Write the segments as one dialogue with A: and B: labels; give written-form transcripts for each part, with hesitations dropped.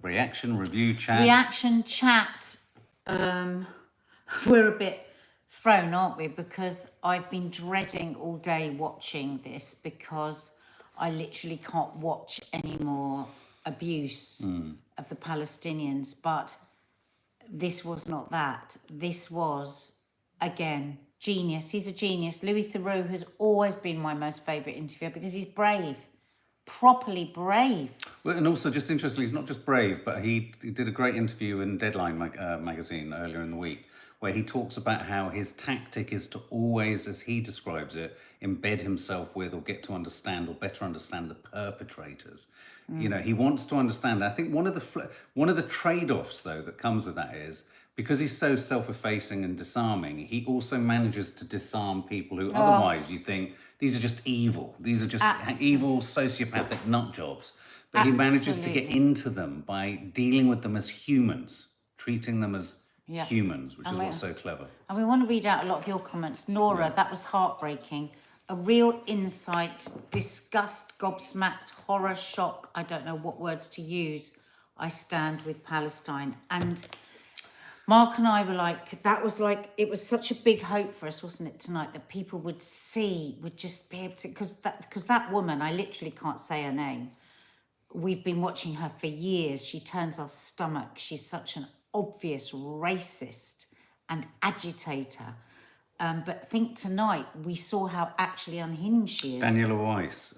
A: Reaction, review, chat.
B: Reaction, chat. We're a bit thrown, aren't we? Because I've been dreading all day watching this because I literally can't watch any more abuse of the Palestinians. But this was not that. This was, again, genius. He's a genius. Louis Theroux has always been my most favourite interviewer because he's brave. Properly brave.
A: Well, and also, just interestingly, he's not just brave, but he did a great interview in Deadline magazine earlier in the week, where he talks about how his tactic is to always, as he describes it, embed himself with or get to understand or better understand the perpetrators. You know, he wants to understand. I think one of the trade-offs, though, that comes with that is, because he's so self-effacing and disarming, he also manages to disarm people who otherwise you think, these are just evil. These are just evil, sociopathic nut jobs. But he manages to get into them by dealing with them as humans, treating them as humans, which is what's so clever.
B: And we want to read out a lot of your comments. Nora, that was heartbreaking. A real insight, disgust, gobsmacked, horror, shock. I don't know what words to use. I stand with Palestine. And Mark and I were like, it was such a big hope for us, wasn't it, tonight, that people would just be able to, because that woman, I literally can't say her name. We've been watching her for years. She turns our stomach. She's such an obvious racist and agitator. But think tonight we saw how actually unhinged she is.
A: Daniela Weiss.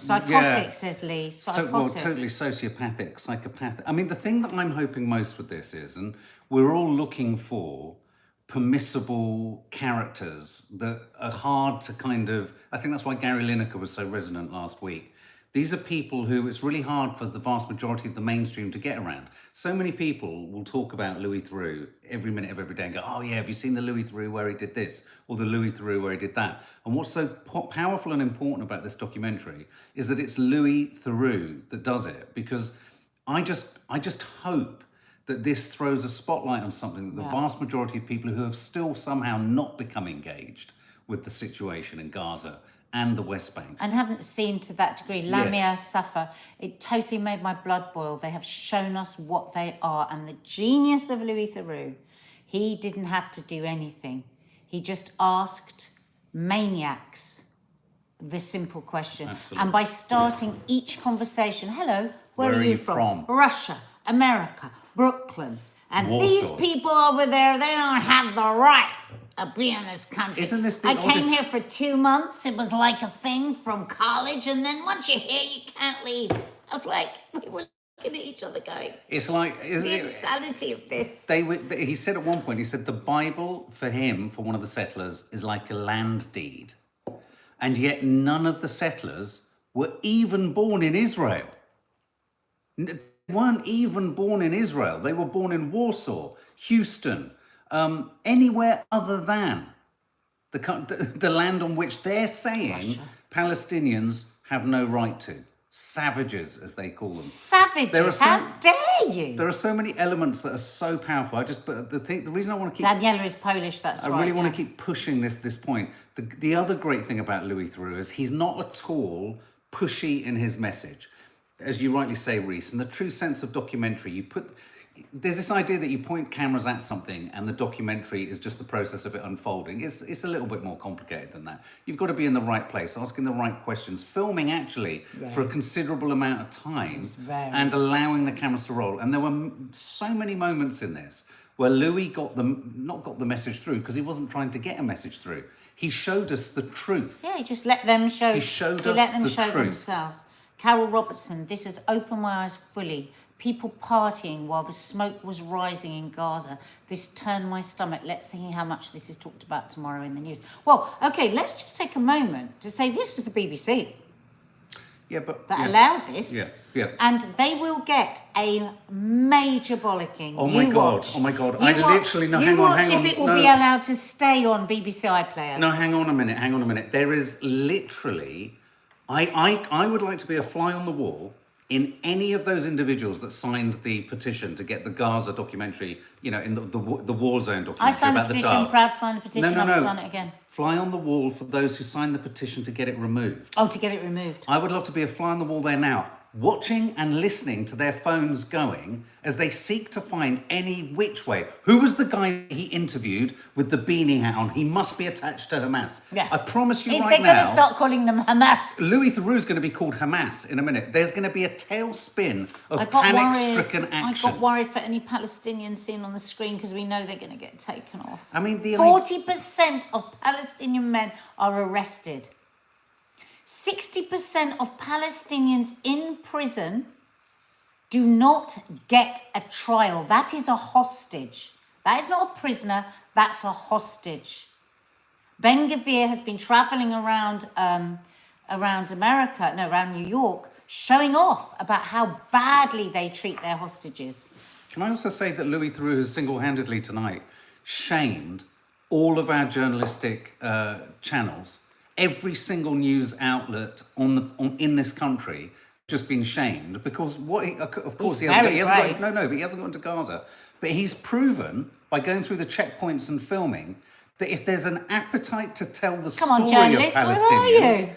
B: Psychotic, says Lee. Psychotic.
A: Totally sociopathic, psychopathic. I mean, the thing that I'm hoping most with this is, and we're all looking for permissible characters that are hard to kind of, I think that's why Gary Lineker was so resonant last week. These are people who it's really hard for the vast majority of the mainstream to get around. So many people will talk about Louis Theroux every minute of every day and go, oh yeah, have you seen the Louis Theroux where he did this? Or the Louis Theroux where he did that? And what's so powerful and important about this documentary is that it's Louis Theroux that does it. Because I just hope that this throws a spotlight on something that the vast majority of people who have still somehow not become engaged with the situation in Gaza and the West Bank.
B: And haven't seen to that degree. Lamia suffer. It totally made my blood boil. They have shown us what they are. And the genius of Louis Theroux, he didn't have to do anything. He just asked maniacs the simple question.
A: Absolutely.
B: And by starting each conversation, hello, where are you from? Russia, America, Brooklyn. And
A: Warsaw.
B: These people over there, they don't have the right to be in this country.
A: Isn't this the
B: I came here for 2 months. It was like a thing from college. And then once you're here, you can't leave. I was like, we were looking at each other going,
A: it's like,
B: the insanity of this.
A: He said at one point, he said the Bible for him, for one of the settlers, is like a land deed. And yet none of the settlers were even born in Israel. They weren't even born in Israel. They were born in Warsaw, Houston, anywhere other than the land on which they're saying
B: Russia.
A: Palestinians have no right to. Savages, as they call them.
B: Savages, how dare you?
A: There are so many but are so powerful. But the reason I want to keep...
B: Daniela is Polish, that's right.
A: I really want to keep pushing this point. The other great thing about Louis Theroux is he's not at all pushy in his message. As you rightly say, Reese, in the true sense of documentary, there's this idea that you point cameras at something and the documentary is just the process of it unfolding. It's a little bit more complicated than that. You've got to be in the right place, asking the right questions, filming actually for a considerable amount of time and allowing the cameras to roll. And there were so many moments in this where Louis not got the message through because he wasn't trying to get a message through. He showed us the truth.
B: Yeah, he just let them show.
A: He showed us
B: let them
A: the
B: show
A: truth.
B: themselves. Carol Robertson, this has opened my eyes fully. People partying while the smoke was rising in Gaza. This turned my stomach. Let's see how much this is talked about tomorrow in the news. Well, okay, let's just take a moment to say this was the BBC. That allowed this. And they will get a major bollocking.
A: Oh my God. Hang on.
B: If it will be allowed to stay on BBC iPlayer.
A: No, hang on a minute. There is literally... I would like to be a fly on the wall in any of those individuals that signed the petition to get the Gaza documentary, in the war zone documentary.
B: I signed the petition, proud to sign the petition, I will sign it again.
A: Fly on the wall for those who signed the petition to get it removed.
B: Oh, to get it removed.
A: I would love to be a fly on the wall there now. watching and listening to their phones going as they seek to find any which way. Who was the guy he interviewed with the beanie hat on? He must be attached to Hamas.
B: Yeah.
A: I promise you
B: They're
A: right
B: going to
A: now,
B: start calling them Hamas.
A: Louis Theroux is going to be called Hamas in a minute. There's going to be a tailspin of
B: I got
A: panic-stricken
B: worried.
A: action.
B: I got worried for any Palestinians seen on the screen because we know they're going to get taken off.
A: I mean,
B: 40% of Palestinian men are arrested. 60% of Palestinians in prison do not get a trial. That is a hostage. That is not a prisoner, that's a hostage. Ben Gvir has been traveling around around New York, showing off about how badly they treat their hostages.
A: Can I also say that Louis Theroux has single-handedly tonight shamed all of our journalistic channels. Every single news outlet in this country just been shamed because of course he hasn't gone to Gaza, but he's proven by going through the checkpoints and filming that if there's an appetite to tell the story of Palestinians,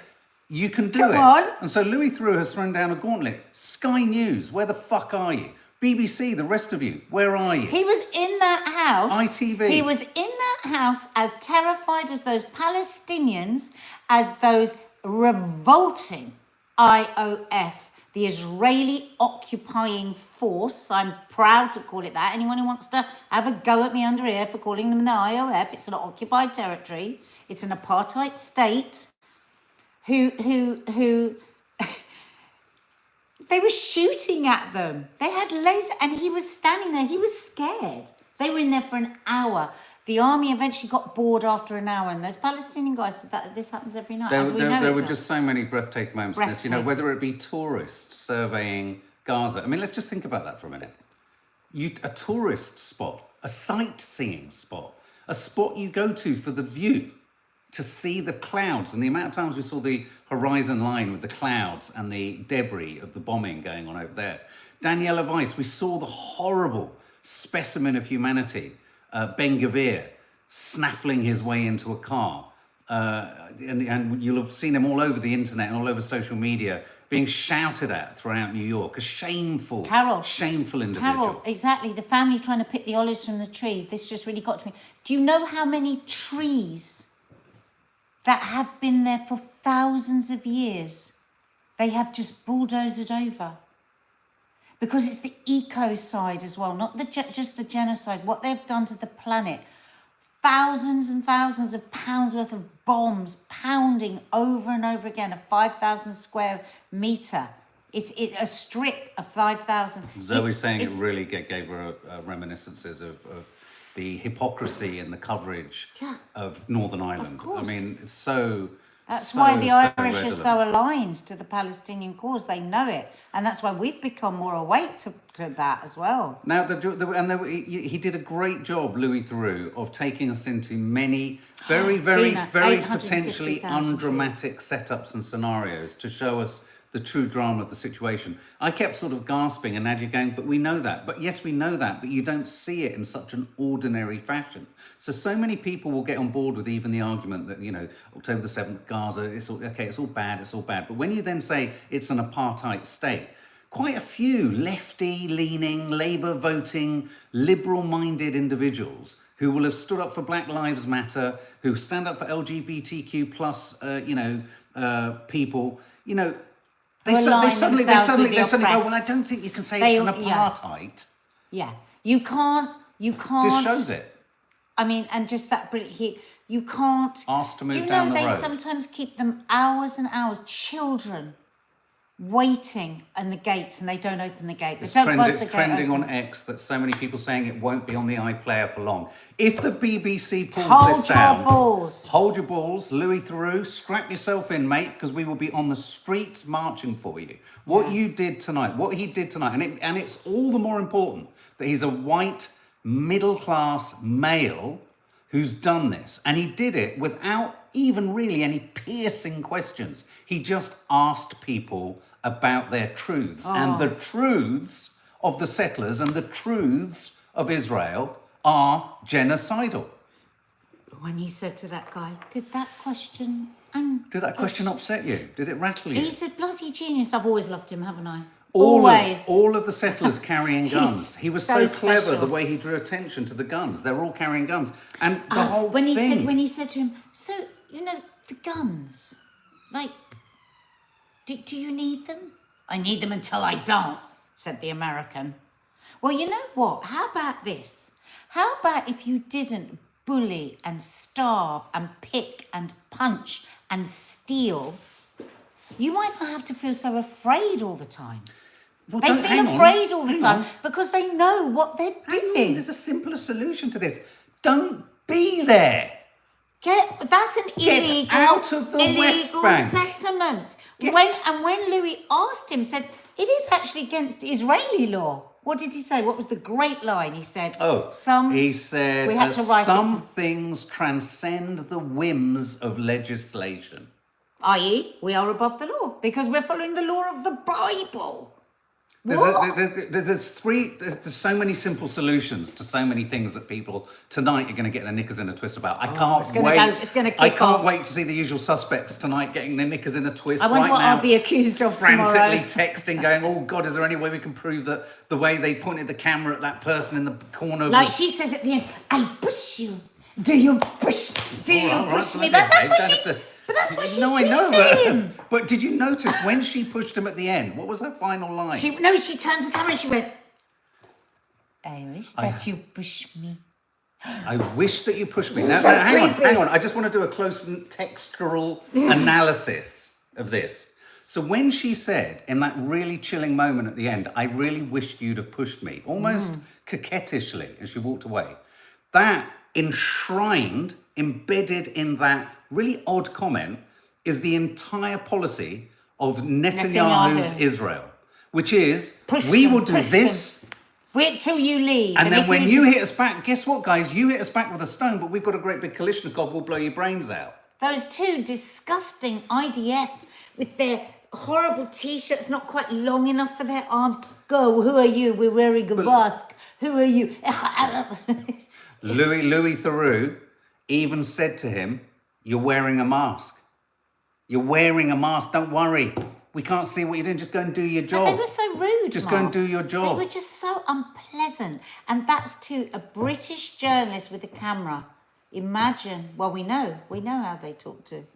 A: you can do it. And so Louis Theroux has thrown down a gauntlet. Sky News, where the fuck are you? BBC, the rest of you, where are you?
B: He was in that house.
A: ITV.
B: He was in that house as terrified as those Palestinians, as those revolting IOF, the Israeli occupying force. I'm proud to call it that. Anyone who wants to have a go at me under here for calling them the IOF, it's an occupied territory. It's an apartheid state who they were shooting at them. They had lasers, and he was standing there. He was scared. They were in there for an hour. The army eventually got bored after an hour, and those Palestinian guys said that this happens every night.
A: There were just so many breathtaking moments in this. You know, whether it be tourists surveying Gaza. I mean, let's just think about that for a minute. A tourist spot, a sightseeing spot, a spot you go to for the view, to see the clouds, and the amount of times we saw the horizon line with the clouds and the debris of the bombing going on over there. Daniela Weiss, we saw the horrible specimen of humanity, Ben Gvir, snaffling his way into a car. And you'll have seen him all over the internet and all over social media being shouted at throughout New York. A shameful individual.
B: Carol, exactly. The family trying to pick the olives from the tree. This just really got to me. Do you know how many trees that have been there for thousands of years, they have just bulldozed over? Because it's the ecocide as well, not just the genocide, what they've done to the planet. Thousands and thousands of pounds worth of bombs pounding over and over again, a 5,000 square metre. It's a strip of 5,000.
A: Zoe's saying it really gave her reminiscences of the hypocrisy and the coverage of Northern Ireland.
B: Of course.
A: I mean, it's so...
B: That's why the Irish are so aligned to the Palestinian cause. They know it. And that's why we've become more awake to that as well.
A: Now, he did a great job, Louis Theroux, of taking us into many very potentially undramatic setups and scenarios to show us the true drama of the situation. I kept sort of gasping, and Nadia going, but we know that. But yes, we know that, but you don't see it in such an ordinary fashion. So many people will get on board with even the argument that, you know, October the 7th, Gaza, it's all bad. But when you then say it's an apartheid state, quite a few lefty-leaning, Labour-voting, liberal-minded individuals who will have stood up for Black Lives Matter, who stand up for LGBTQ plus, people, you know, they suddenly go, well, I don't think you can say it's an apartheid.
B: Yeah. You can't.
A: This shows it.
B: I mean, and just that brilliant, you can't.
A: Asked to move down the road.
B: Do you know they sometimes keep them hours and hours, children, waiting in the gates, and they don't open the gate. It's
A: trending on X that so many people saying it won't be on the iPlayer for long. If the BBC pulls this down, hold your balls, Louis Theroux, strap yourself in, mate, because we will be on the streets marching for you. What he did tonight, and it's all the more important that he's a white, middle-class male who's done this, and he did it without even really any piercing questions. He just asked people about their truths, and the truths of the settlers and the truths of Israel are genocidal.
B: When he said to that guy, did that question
A: Did that question upset you? Did it rattle you?
B: He's a bloody genius. I've always loved him, haven't I?
A: All
B: Always.
A: of the settlers carrying guns. He was
B: so
A: so clever
B: special.
A: the way he drew attention to the guns. They're all carrying guns, and the whole
B: when
A: thing.
B: When he said to him, so, the guns, like, do you need them? I need them until I don't, said the American. Well, you know what? How about this? How about if you didn't bully and starve and pick and punch and steal, you might not have to feel so afraid all the time.
A: Well,
B: They feel afraid all the time because they know what they're doing.
A: There's a simpler solution to this. Don't be there.
B: That's an illegal,
A: out of the West Bank.
B: settlement. When Louis asked him, said, it is actually against Israeli law. What did he say? What was the great line? He said,
A: he said,
B: we had to write
A: some things transcend the whims of legislation.
B: i.e., we are above the law because we're following the law of the Bible.
A: There's so many simple solutions to so many things that people tonight are going to get their knickers in a twist about. I can't wait to see the usual suspects tonight getting their knickers in a twist.
B: I wonder what I'll be accused of tomorrow.
A: Frantically texting, going, "Oh God, is there any way we can prove that the way they pointed the camera at that person in the corner?"
B: Like she says at the end, "I push you. Do you push? Do you push me?" But that's what she. But that's what she did to him.
A: But did you notice when she pushed him at the end? What was her final line?
B: She turned to the camera and she went, I wish that you push me.
A: I wish that you pushed me. Now, hang on. I just want to do a close textural analysis of this. So when she said in that really chilling moment at the end, I really wished you'd have pushed me, almost coquettishly as she walked away, that enshrined, embedded in that really odd comment is the entire policy of Netanyahu's Israel, which is we will do this.
B: Wait till you leave.
A: And then when you hit us back, guess what, guys? You hit us back with a stone, but we've got a great big Kalashnikov, we'll blow your brains out.
B: Those two disgusting IDF with their horrible T-shirts not quite long enough for their arms. Go, who are you? We're wearing a mask. Who are you?
A: Louis Theroux even said to him, you're wearing a mask. You're wearing a mask. Don't worry. We can't see what you're doing. Just go and do your job.
B: And they were so rude,
A: Just go and do your job.
B: They were just so unpleasant. And that's to a British journalist with a camera. Imagine. Well, we know how they talk to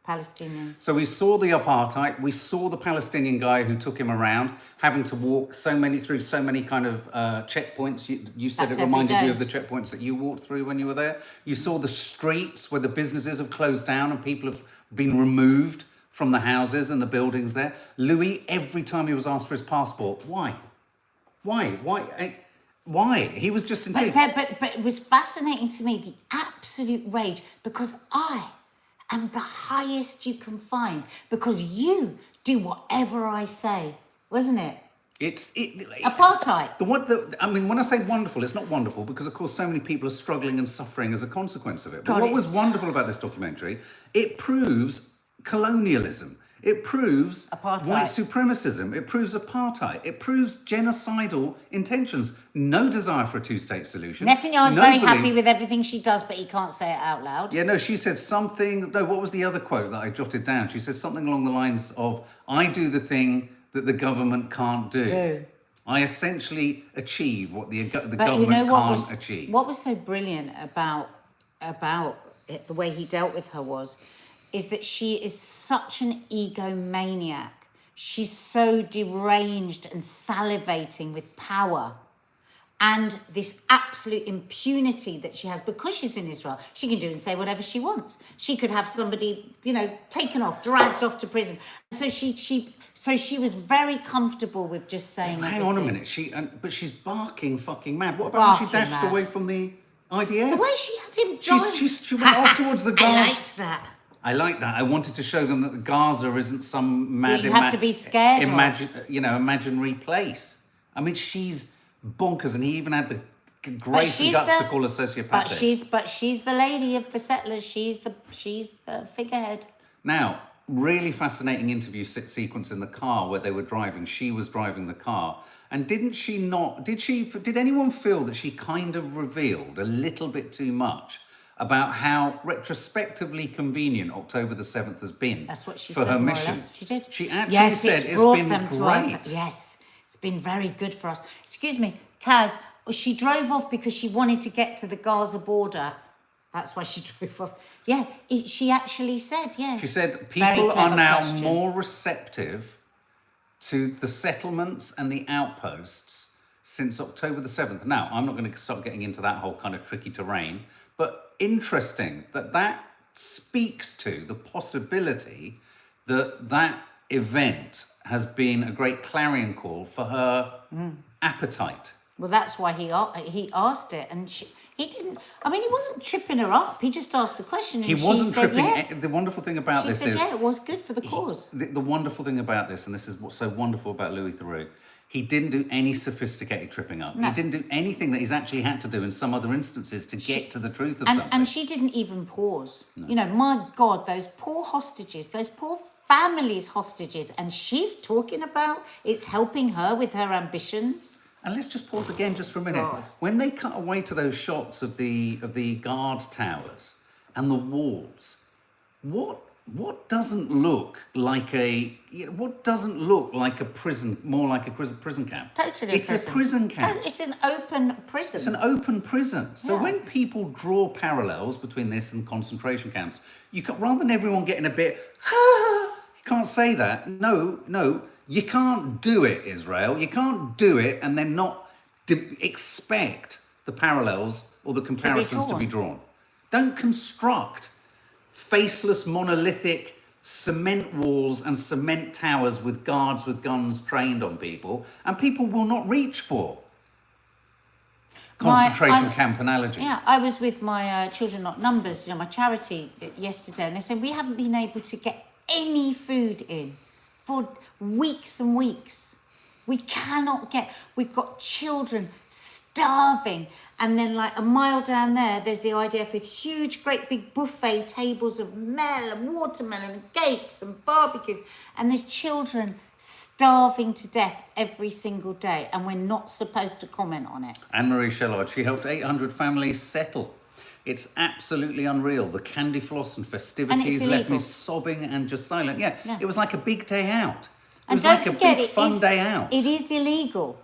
B: Palestinians.
A: So we saw the apartheid. We saw the Palestinian guy who took him around, having to walk through so many kind of checkpoints. You said it reminded you of the checkpoints that you walked through when you were there. You saw the streets where the businesses have closed down and people have been removed from the houses and the buildings there. Louis, every time he was asked for his passport, why? He was just intrigued.
B: But it was fascinating to me, the absolute rage, because I am the highest you can find, because you do whatever I say, wasn't it? Apartheid.
A: When I say wonderful, it's not wonderful because, of course, so many people are struggling and suffering as a consequence of it. But what was wonderful about this documentary, it proves colonialism. It proves
B: apartheid.
A: White supremacism. It proves apartheid. It proves genocidal intentions. No desire for a two-state solution.
B: Netanyahu's very happy with everything she does, but he can't say it out loud.
A: Yeah, no, she said something. No, what was the other quote that I jotted down? She said something along the lines of, I do the thing that the government can't do. I essentially achieve what the government can't achieve.
B: What was so brilliant about it, the way he dealt with her is that she is such an egomaniac. She's so deranged and salivating with power. And this absolute impunity that she has, because she's in Israel, she can do and say whatever she wants. She could have somebody, taken off, dragged off to prison. So she was very comfortable with just saying
A: Hang on a minute, but she's barking fucking mad. What about when she dashed away from the IDF?
B: The way she had him drive.
A: She went off towards the Gaza.
B: I liked that.
A: I like that. I wanted to show them that Gaza isn't some mad,
B: you have to be scared
A: imaginary place. I mean, she's bonkers, and he even had the grace and guts to call her sociopathic.
B: But she's the lady of the settlers. She's the figurehead.
A: Now, really fascinating interview sequence in the car where they were driving. She was driving the car, and did anyone feel that she kind of revealed a little bit too much about how retrospectively convenient October the 7th has been
B: That's what she
A: for
B: said,
A: her
B: more or
A: mission.
B: less. She did.
A: She actually
B: Yes,
A: said it's
B: brought
A: been
B: them to us.
A: great.
B: Yes, it's been very good for us. Excuse me, Kaz, she drove off because she wanted to get to the Gaza border. That's why she drove off. Yeah, she actually said, yeah.
A: She said
B: Very
A: people are
B: clever
A: now
B: question.
A: more receptive to the settlements and the outposts since October the 7th. Now, I'm not going to start getting into that whole kind of tricky terrain, but interesting that speaks to the possibility that that event has been a great clarion call for her appetite.
B: Well, that's why he asked it, and he didn't. I mean, he wasn't tripping her up. He just asked the question, and
A: He wasn't
B: she said
A: tripping.
B: yes.
A: The wonderful thing about
B: She
A: this
B: said,
A: is
B: yeah, it was good for the cause.
A: the wonderful thing about this, and this is what's so wonderful about Louis Theroux, he didn't do any sophisticated tripping up.
B: No.
A: He didn't do anything that he's actually had to do in some other instances to get to the truth of something.
B: And she didn't even pause. No. You know, my God, those poor hostages, those poor families hostages, and she's talking about it's helping her with her ambitions.
A: And let's just pause again just for a minute.
B: God.
A: When they cut away to those shots of the guard towers and the walls, what doesn't look like a prison, more like a prison camp?
B: Totally,
A: it's a prison camp.
B: It's an open prison.
A: It's an open prison. So
B: Yeah.
A: when people draw parallels between this and concentration camps, rather than everyone getting a bit, you can't say that. No, you can't do it, Israel. You can't do it and then not expect the parallels or the comparisons to be drawn. Don't construct faceless, monolithic cement walls and cement towers with guards with guns trained on people, and people will not reach for concentration camp analogies.
B: Yeah, I was with my Children Not Numbers, my charity, yesterday, and they said we haven't been able to get any food in for weeks and weeks. We've got children starving. And then like a mile down there, there's the IDF with huge, great big buffet tables of melon and watermelon and cakes and barbecues. And there's children starving to death every single day. And we're not supposed to comment on it.
A: Anne-Marie Shellard, she helped 800 families settle. It's absolutely unreal. The candy floss and festivities left me sobbing and just silent. Yeah, it was like a big day out. It was like a big fun day out.
B: It is illegal.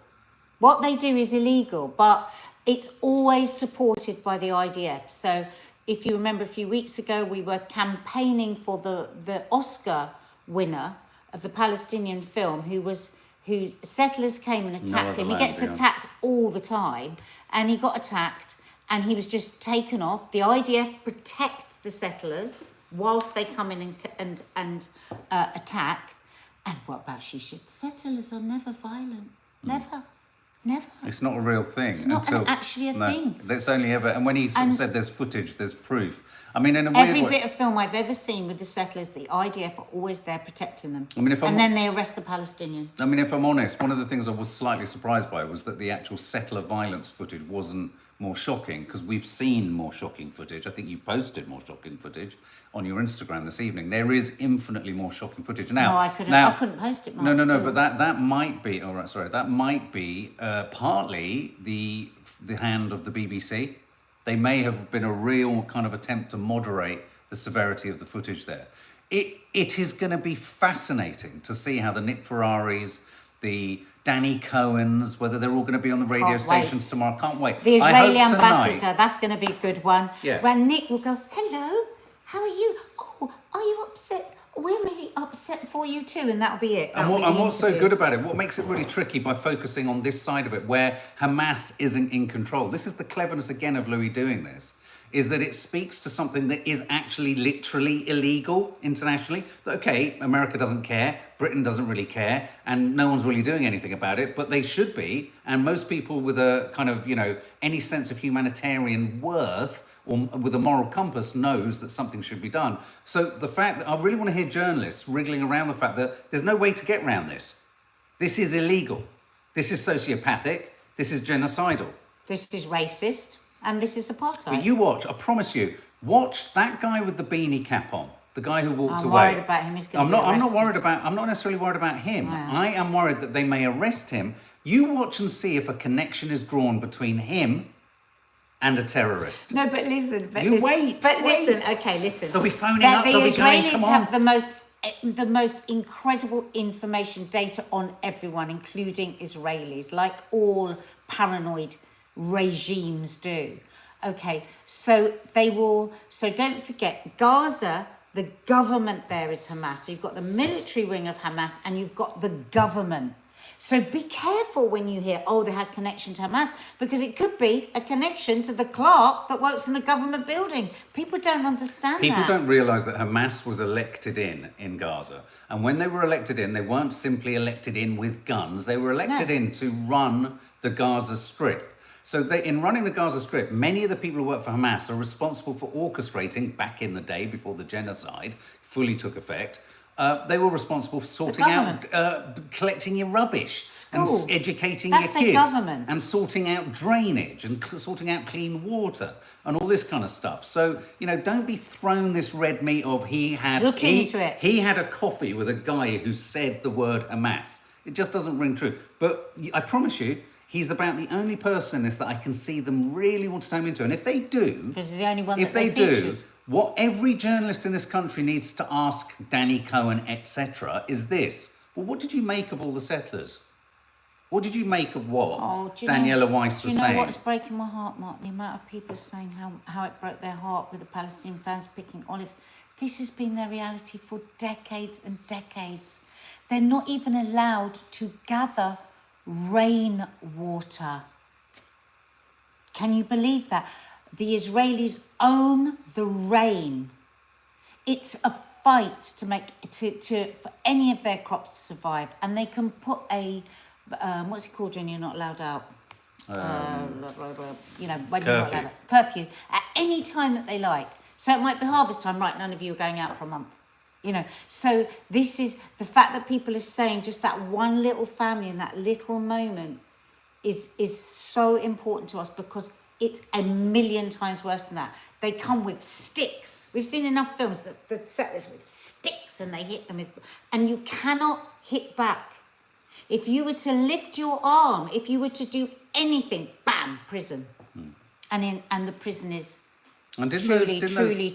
B: What they do is illegal, but it's always supported by the IDF. So if you remember a few weeks ago, we were campaigning for the Oscar winner of the Palestinian film, who settlers came and attacked him. He gets attacked all the time, and he got attacked, and he was just taken off. The IDF protect the settlers whilst they come in and attack. And what about she said, settlers are never violent. Never.
A: It's not a real thing.
B: It's not actually a thing.
A: It's only ever, and when he said there's footage, there's proof. I mean, in a weird way.
B: Every bit of film I've ever seen with the settlers, the IDF are always there protecting them.
A: I mean,
B: then they arrest the Palestinian.
A: I mean, if I'm honest, one of the things I was slightly surprised by was that the actual settler violence footage wasn't more shocking, because we've seen more shocking footage. I think you posted more shocking footage on your Instagram this evening. There is infinitely more shocking footage. Now,
B: I couldn't post it.
A: No, but that might be. Oh, right, sorry. That might be partly the hand of the BBC. They may have been a real kind of attempt to moderate the severity of the footage there. It is going to be fascinating to see how the Nick Ferraris, the Danny Cohens, whether they're all going to be on the radio stations tomorrow. Can't wait.
B: The Israeli ambassador, that's going to be a good one.
A: Yeah.
B: When Nick will go, hello, how are you? Oh, are you upset? We're really upset for you too, and that'll be it.
A: And what's so good about it, what makes it really tricky by focusing on this side of it, where Hamas isn't in control, this is the cleverness again of Louis doing this, is that it speaks to something that is actually literally illegal internationally. That, okay, America doesn't care, Britain doesn't really care, and no one's really doing anything about it, but they should be. And most people with a kind of, any sense of humanitarian worth or with a moral compass knows that something should be done. So the fact that I really want to hear journalists wriggling around the fact that there's no way to get around this. This is illegal. This is sociopathic. This is genocidal.
B: This is racist. And this is apartheid.
A: But you watch, I promise you, watch that guy with the beanie cap on, the guy who walked away.
B: I'm worried about him. He's going to be arrested.
A: I'm not necessarily worried about him.
B: Wow.
A: I am worried that they may arrest him. You watch and see if a connection is drawn between him and a terrorist.
B: No, but listen. But
A: You
B: listen,
A: wait,
B: But listen.
A: wait.
B: Okay, listen.
A: They'll be phoning
B: That
A: up,
B: the
A: they'll be going,
B: Israelis
A: "Come on."
B: have the most incredible information data on everyone, including Israelis, like all paranoid regimes do. Okay, so they will. So don't forget, Gaza. The government there is Hamas. So you've got the military wing of Hamas, and you've got the government. So be careful when you hear, oh, they had connection to Hamas, because it could be a connection to the clerk that works in the government building. People don't understand
A: People
B: that.
A: don't realise that Hamas was elected in Gaza. And when they were elected in, they weren't simply elected in with guns. They were elected in to run the Gaza Strip. So in running the Gaza Strip, many of the people who work for Hamas are responsible for orchestrating, back in the day before the genocide fully took effect, they were responsible for sorting out, collecting your rubbish,
B: Schools.
A: and educating
B: That's
A: your
B: their
A: kids,
B: government.
A: and sorting out drainage, and sorting out clean water, and all this kind of stuff. So, don't be thrown this red meat of he had a coffee with a guy who said the word Hamas. It just doesn't ring true. But I promise you, he's about the only person in this that I can see them really want to turn into. And if they do,
B: because he's the only one
A: if
B: that
A: they do,
B: featured.
A: what every journalist in this country needs to ask Danny Cohen, etc., is this: well, what did you make of all the settlers? What did you make of what Daniela Weiss was saying?
B: Do you know what's breaking my heart, Mark? The amount of people saying how it broke their heart with the Palestinian fans picking olives. This has been their reality for decades and decades. They're not even allowed to gather rainwater. Can you believe that? The Israelis own the rain. It's a fight to make for any of their crops to survive, and they can put a what's it called when you're not allowed out? When you're not allowed out. Curfew at any time that they like. So it might be harvest time, right? None of you are going out for a month. So this is the fact that people are saying just that one little family in that little moment is so important to us, because it's a million times worse than that. They come with sticks. We've seen enough films that set this with sticks, and they hit them with, and you cannot hit back. If you were to lift your arm, if you were to do anything, bam, prison. And the prison is truly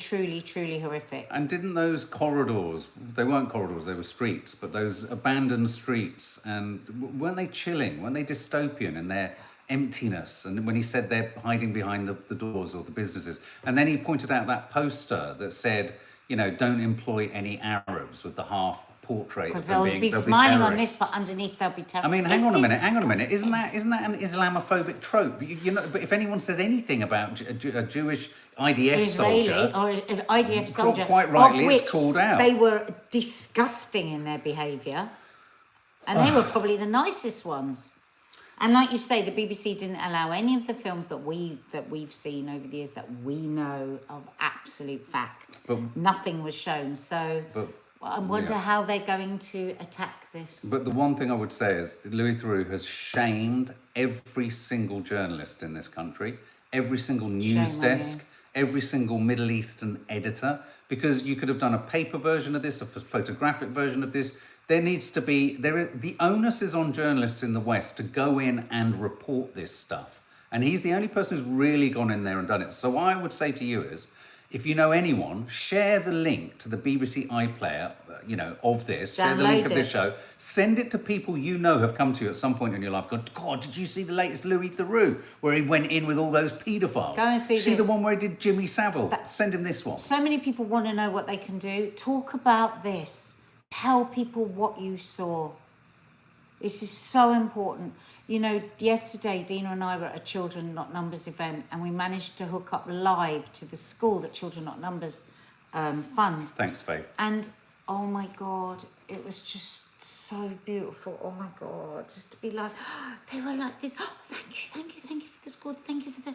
B: horrific.
A: And didn't those corridors, they weren't corridors, they were streets, but those abandoned streets, and weren't they chilling? Weren't they dystopian in their emptiness? And when he said they're hiding behind the doors or the businesses, and then he pointed out that poster that said, don't employ any Arabs, with the half portrait.
B: Because they'll be smiling on this, but underneath they'll be terrorists.
A: I mean, hang on a minute. Isn't that an Islamophobic trope? But if anyone says anything about a Jewish IDF soldier,
B: or an IDF soldier,
A: quite rightly, it's called out.
B: They were disgusting in their behaviour, and they were probably the nicest ones. And like you say, the BBC didn't allow any of the films that we've seen over the years that we know of absolute fact. Nothing was shown. So I wonder how they're going to attack this.
A: But the one thing I would say is Louis Theroux has shamed every single journalist in this country, every single news desk, every single Middle Eastern editor, because you could have done a paper version of this, a photographic version of this. The onus is on journalists in the West to go in and report this stuff. And he's the only person who's really gone in there and done it. So what I would say to you is, if you know anyone, share the link to the BBC iPlayer, of this. Share the link of this show. Send it to people have come to you at some point in your life. Go, God, did you see the latest Louis Theroux, where he went in with all those paedophiles?
B: Go and see
A: the one where he did Jimmy Savile? Send him this one.
B: So many people want to know what they can do. Talk about this. Tell people what you saw. This is so important. Yesterday, Dina and I were at a Children Not Numbers event, and we managed to hook up live to the school that Children Not Numbers fund.
A: Thanks, Faith.
B: And, oh my God, it was just so beautiful. Oh my God, just to be like, they were like this. Oh, thank you for the school. Thank you for they're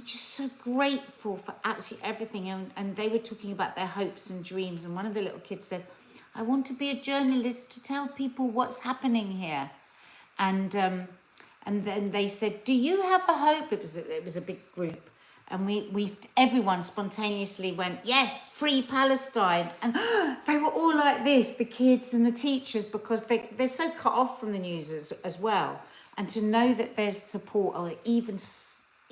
B: just so grateful for absolutely everything. And they were talking about their hopes and dreams. And one of the little kids said, I want to be a journalist to tell people what's happening here. And then they said, do you have a hope? It was a big group. And everyone spontaneously went, yes, free Palestine. And they were all like this, the kids and the teachers, because they're so cut off from the news as well. And to know that there's support, or even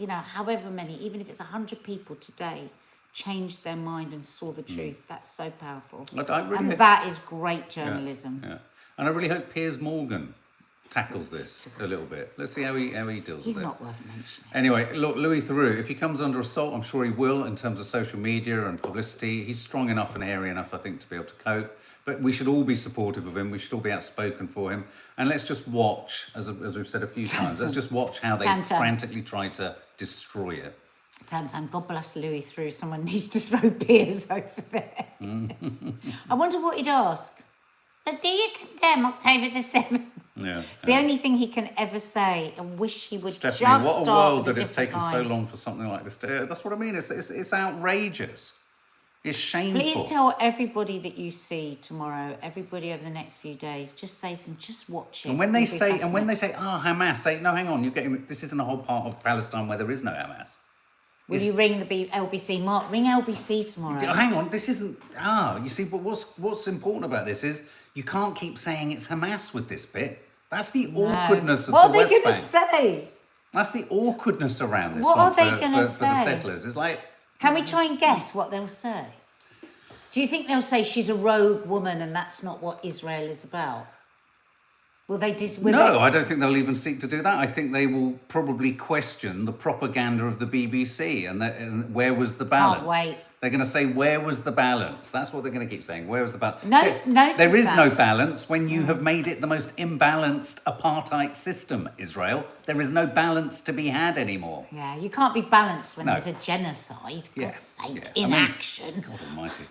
B: you know, however many, even if it's 100 people today, changed their mind and saw the truth, that's so powerful. And that is great journalism.
A: Yeah. And I really hope Piers Morgan tackles this a little bit. Let's see how he deals with it.
B: He's not worth mentioning.
A: Anyway, look, Louis Theroux, if he comes under assault, I'm sure he will in terms of social media and publicity. He's strong enough and airy enough, I think, to be able to cope. But we should all be supportive of him. We should all be outspoken for him. And let's just watch, as we've said a few times, let's just watch how they frantically try to destroy it.
B: Tam, God bless Louis Theroux. Someone needs to throw beers over there. I wonder what he'd ask. But do you condemn October the 7th?
A: Yeah,
B: it's the only thing he can ever say. I wish he would
A: Stephanie,
B: just
A: what a
B: start
A: world
B: with
A: that it's taken
B: line.
A: so long for something like this to. That's what I mean. It's outrageous. It's shameful.
B: Please tell everybody that you see tomorrow, everybody over the next few days, just say to them, just watch it.
A: And when they say, Hamas, say, no, hang on, this isn't a whole part of Palestine where there is no Hamas.
B: Will you ring the LBC? Mark, ring LBC tomorrow.
A: Hang on, this isn't. You see, but what's important about this is you can't keep saying it's Hamas with this bit. That's the awkwardness of the West Bank.
B: What are they going to say?
A: That's the awkwardness around this
B: what
A: one
B: are they going to say?
A: For the settlers. It's like.
B: Can we try and guess what they'll say? Do you think they'll say she's a rogue woman and that's not what Israel is about? Will they?
A: I don't think they'll even seek to do that. I think they will probably question the propaganda of the BBC and where was the balance.
B: Can't wait.
A: They're going to say, where was the balance? That's what they're going to keep saying. Where was the balance?
B: There
A: is no balance when you have made it the most imbalanced apartheid system, Israel. There is no balance to be had anymore.
B: Yeah, you can't be balanced when there's a genocide. God's sake, in action.
A: God almighty.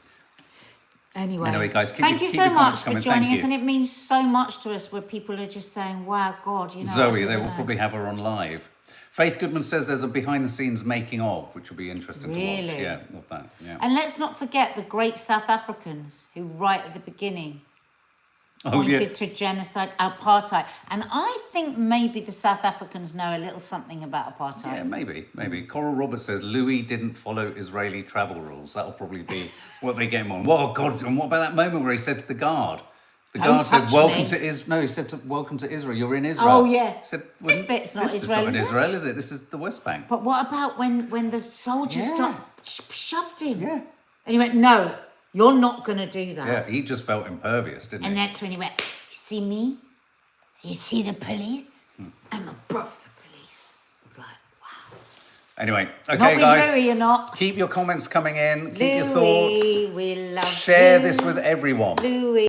B: Anyway,
A: guys,
B: thank you so much for joining us, and it means so much to us where people are just saying, "Wow, God, you know."
A: Zoe, they will probably have her on live. Faith Goodman says there's a behind-the-scenes making of, which will be interesting to watch. Yeah, of that. Yeah.
B: And let's not forget the great South Africans who, right at the beginning, pointed to genocide, apartheid. And I think maybe the South Africans know a little something about apartheid.
A: Yeah, maybe. Coral Roberts says Louis didn't follow Israeli travel rules. That'll probably be what they get him on. Well, God, and what about that moment where he said to the guard? The guard said, "Welcome to Israel." No, he said, "Welcome to Israel. You're in Israel."
B: Oh yeah.
A: He said,
B: this bit's not Israel,
A: is Israel, is it? This is the West Bank.
B: But what about when the soldiers shoved him?
A: Yeah.
B: And he went, "No, you're not going to do that."
A: Yeah, he just felt impervious, didn't he?
B: And that's when he went, "You see me? You see the police? I'm above the police." I was like, wow.
A: Anyway, okay,
B: not
A: guys.
B: Louis, you're not.
A: Keep your comments coming in. Keep
B: Louis,
A: your thoughts.
B: we love
A: Share
B: you.
A: this with everyone.
B: Louis.